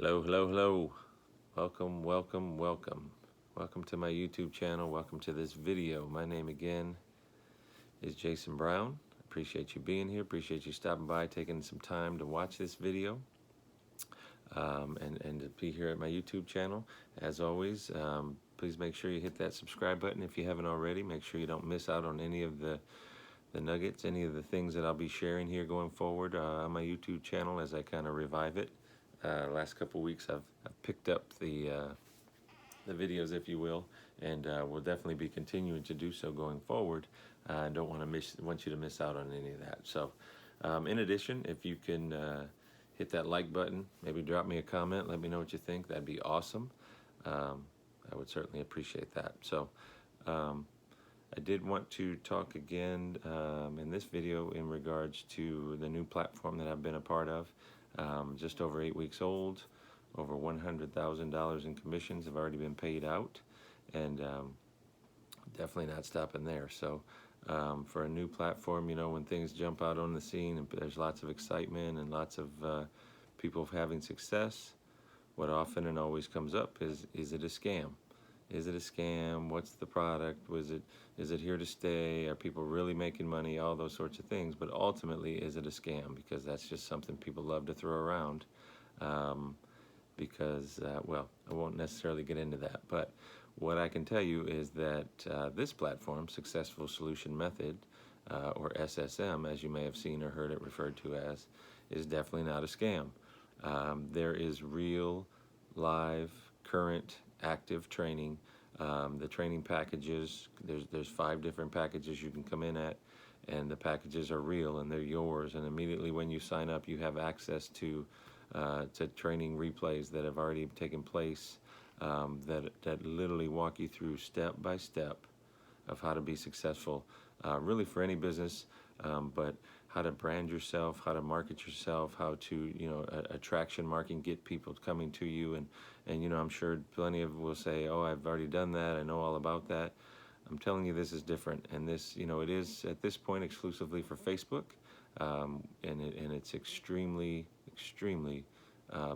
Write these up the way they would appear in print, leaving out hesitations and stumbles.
Hello, hello, hello. Welcome, welcome, welcome. Welcome to my YouTube channel. Welcome to this video. My name again is Jason Brown. Appreciate you being here. Appreciate you stopping by, taking some time to watch this video and to be here at my YouTube channel. As always, please make sure you hit that subscribe button if you haven't already. Make sure you don't miss out on any of the nuggets, any of the things that I'll be sharing here going forward on my YouTube channel as I kind of revive it. Last couple weeks I've picked up the videos, if you will, and we'll definitely be continuing to do so going forward. I don't want you to miss out on any of that. So in addition, if you can hit that like button, maybe drop me a comment, let me know what you think. That'd be awesome. I would certainly appreciate that. So I did want to talk again in this video in regards to the new platform that I've been a part of. Just over 8 weeks old, over $100,000 in commissions have already been paid out, and definitely not stopping there. So for a new platform, you know, when things jump out on the scene and there's lots of excitement and lots of people having success, what often and always comes up is it a scam? Is it a scam? What's the product? Is it here to stay? Are people really making money? All those sorts of things. But ultimately, is it a scam? Because that's just something people love to throw around. Well, I won't necessarily get into that. But what I can tell you is that this platform, Successful Solution Method, or SSM, as you may have seen or heard it referred to as, is definitely not a scam. There is real, live, current, active training. The training packages, there's 5 different packages you can come in at, and the packages are real and they're yours, and immediately when you sign up you have access to training replays that have already taken place, that literally walk you through step by step of how to be successful, really for any business, but how to brand yourself, how to market yourself, how to, you know, attraction marketing, get people coming to you. And you know, I'm sure plenty of will say, oh, I've already done that, I know all about that. I'm telling you, this is different, and this, you know, it is at this point exclusively for Facebook, and it's extremely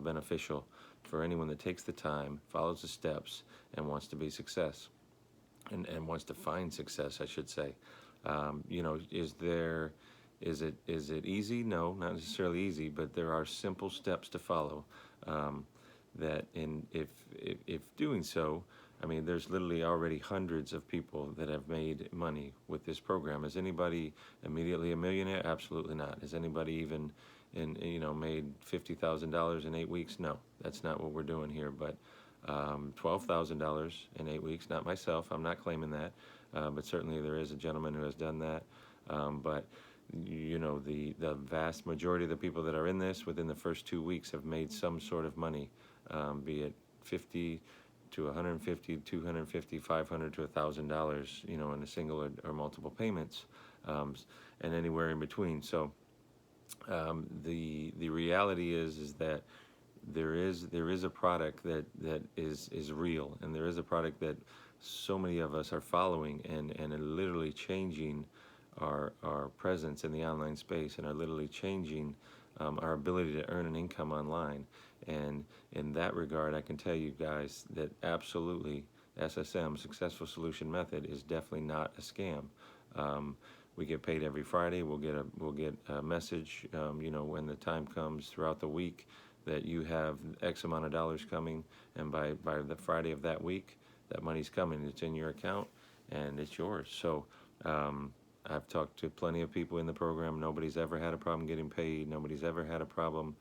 beneficial for anyone that takes the time, follows the steps, and wants to be success, and wants to find success, I should say. You know, is it easy? No, not necessarily easy, but there are simple steps to follow. If doing so, I mean, there's literally already hundreds of people that have made money with this program. Is anybody immediately a millionaire? Absolutely not. Is anybody even made $50,000 in 8 weeks? No, that's not what we're doing here. But $12,000 in 8 weeks, not myself, I'm not claiming that, but certainly there is a gentleman who has done that. But you know, the vast majority of the people that are in this within the first 2 weeks have made some sort of money, be it 50 to 150, 250, 500 to $1,000, you know, in a single or multiple payments, and anywhere in between. So the reality is that there is a product that is real, and there is a product that so many of us are following and are literally changing our presence in the online space, and are literally changing our ability to earn an income online. And in that regard, I can tell you guys that absolutely SSM, Successful Solution Method, is definitely not a scam. We get paid every Friday. We'll get a message, you know, when the time comes throughout the week that you have X amount of dollars coming, and by the Friday of that week, that money's coming. It's in your account and it's yours. So I've talked to plenty of people in the program. Nobody's ever had a problem getting paid. Nobody's ever had a problem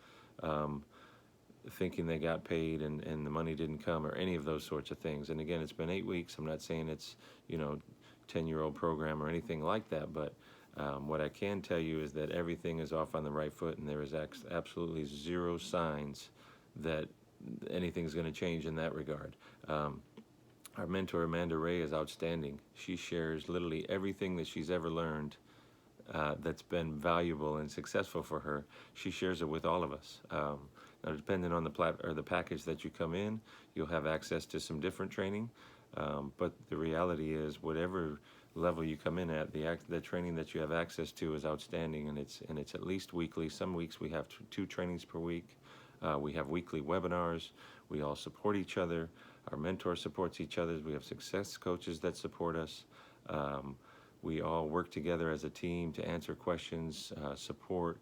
thinking they got paid and the money didn't come, or any of those sorts of things. And again, it's been 8 weeks. I'm not saying it's, you know, 10-year-old program or anything like that, but what I can tell you is that everything is off on the right foot, and there is absolutely zero signs that anything's going to change in that regard. Our mentor, Wray, is outstanding. She shares literally everything that she's ever learned that's been valuable and successful for her. She shares it with all of us. Now, depending on the package that you come in, you'll have access to some different training. But the reality is, whatever level you come in at, the training that you have access to is outstanding, and it's at least weekly. Some weeks we have 2 trainings per week. We have weekly webinars. We all support each other. Our mentor supports each other. We have success coaches that support us. We all work together as a team to answer questions, support,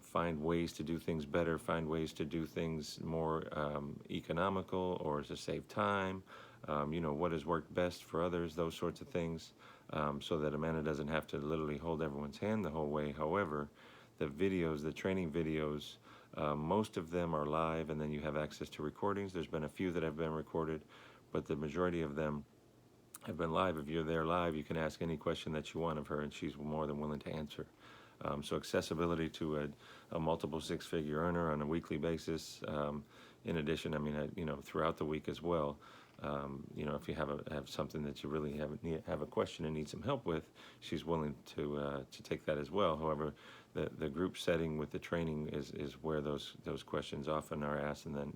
find ways to do things better, find ways to do things more economical or to save time. What has worked best for others, those sorts of things, so that Amanda doesn't have to literally hold everyone's hand the whole way. However, the videos, the training videos, most of them are live, and then you have access to recordings. There's been a few that have been recorded, but the majority of them have been live. If you're there live, you can ask any question that you want of her, and she's more than willing to answer. So accessibility to a multiple six-figure earner on a weekly basis. In addition, throughout the week as well. If you have something that you really have a question and need some help with, she's willing to take that as well. However, the group setting with the training is where those questions often are asked. And then,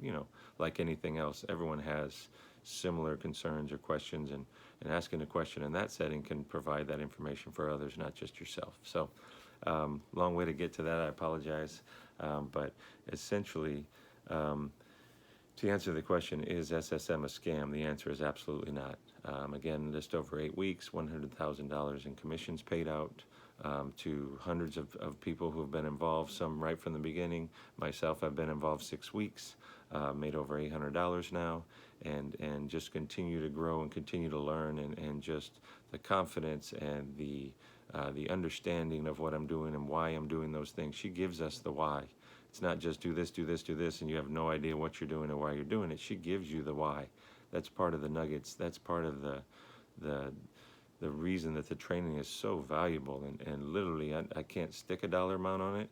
like anything else, everyone has similar concerns or questions, and asking a question in that setting can provide that information for others, not just yourself. So long way to get to that, I apologize. But essentially, to answer the question, is SSM a scam? The answer is absolutely not. Again, just over 8 weeks, $100,000 in commissions paid out to hundreds of people who have been involved, some right from the beginning. Myself, I've been involved 6 weeks, made over $800 now, and just continue to grow and continue to learn, and just the confidence and the understanding of what I'm doing and why I'm doing those things. She gives us the why. It's not just do this, do this, do this, and you have no idea what you're doing or why you're doing it. She gives you the why. That's part of the nuggets. That's part of the reason that the training is so valuable. And literally, I can't stick a dollar amount on it,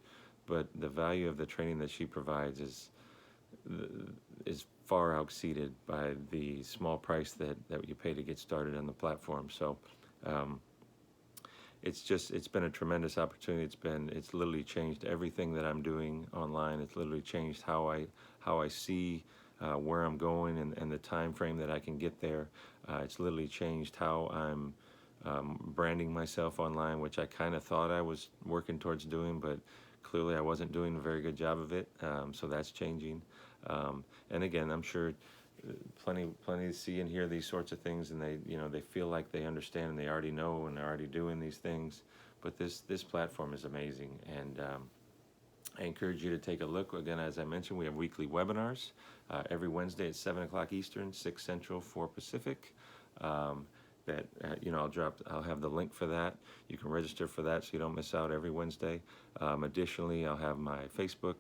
but the value of the training that she provides is far exceeded by the small price that you pay to get started on the platform. So it's been a tremendous opportunity. It's literally changed everything that I'm doing online. It's literally changed how I see where I'm going and the time frame that I can get there. It's literally changed how I'm branding myself online, which I kind of thought I was working towards doing, but clearly I wasn't doing a very good job of it. So that's changing. And again, I'm sure plenty see and hear these sorts of things, and they feel like they understand and they already know and they're already doing these things. But this platform is amazing, and I encourage you to take a look. Again, as I mentioned, we have weekly webinars every Wednesday at 7 o'clock Eastern, 6 Central, 4 Pacific. I'll have the link for that. You can register for that so you don't miss out every Wednesday. Additionally, I'll have my Facebook.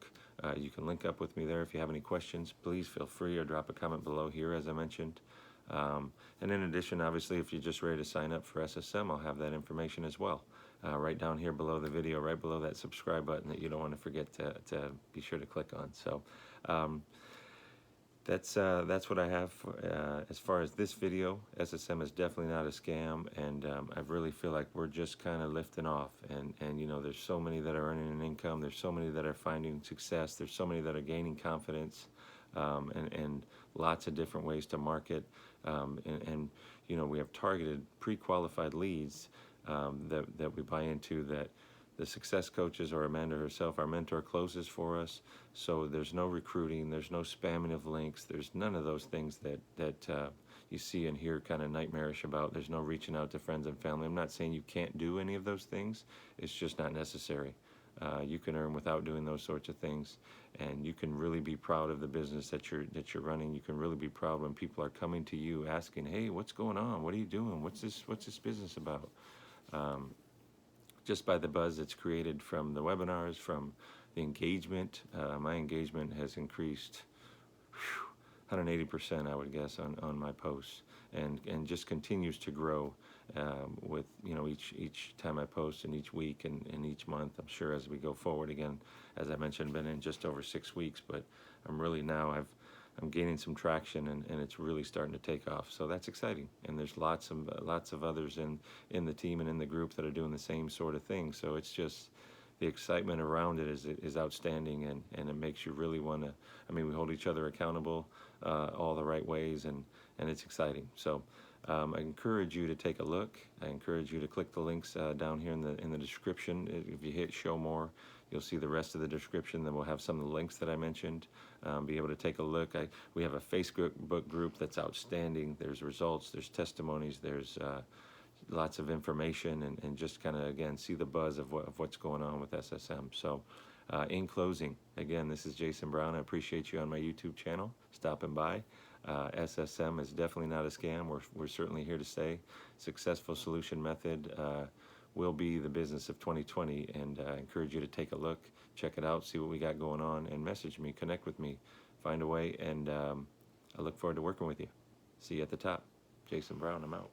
You can link up with me there. If you have any questions, please feel free, or drop a comment below here, as I mentioned. And in addition, obviously, if you're just ready to sign up for SSM, I'll have that information as well. Right down here below the video, right below that subscribe button that you don't want to forget to be sure to click on. So that's what I have as far as this video. SSM is definitely not a scam, and I really feel like we're just kind of lifting off. And there's so many that are earning an income. There's so many that are finding success. There's so many that are gaining confidence, and lots of different ways to market. And we have targeted pre-qualified leads that we buy into, that the success coaches or Amanda herself, our mentor, closes for us. So there's no recruiting, there's no spamming of links, there's none of those things that you see and hear kind of nightmarish about. There's no reaching out to friends and family. I'm not saying you can't do any of those things. It's just not necessary. You can earn without doing those sorts of things, and you can really be proud of the business that you're running. You can really be proud when people are coming to you asking, "Hey, what's going on? What are you doing? What's this business about?" Just by the buzz that's created from the webinars, from the engagement. My engagement has increased 180%, I would guess, on my posts, and just continues to grow with each time I post, and each week and each month. I'm sure as we go forward. Again, as I mentioned, been in just over 6 weeks, but I'm really now I'm gaining some traction, and it's really starting to take off. So that's exciting. And there's lots of others in the team and in the group that are doing the same sort of thing. So it's just the excitement around it is outstanding, and it makes you really want to. We hold each other accountable all the right ways, and it's exciting. So I encourage you to take a look. I encourage you to click the links down here in the description. If you hit show more, You'll see the rest of the description. Then we'll have some of the links that I mentioned. Be able to take a look. We have a Facebook group that's outstanding. There's results, there's testimonies, there's lots of information, and just kind of, again, see the buzz of what's going on with SSM. So in closing, again, this is Jason Brown. I appreciate you on my YouTube channel stopping by. SSM is definitely not a scam. We're certainly here to stay. Successful solution method will be the business of 2020, and I encourage you to take a look, check it out, see what we got going on, and message me, connect with me, find a way, and I look forward to working with you. See you at the top. Jason Brown, I'm out.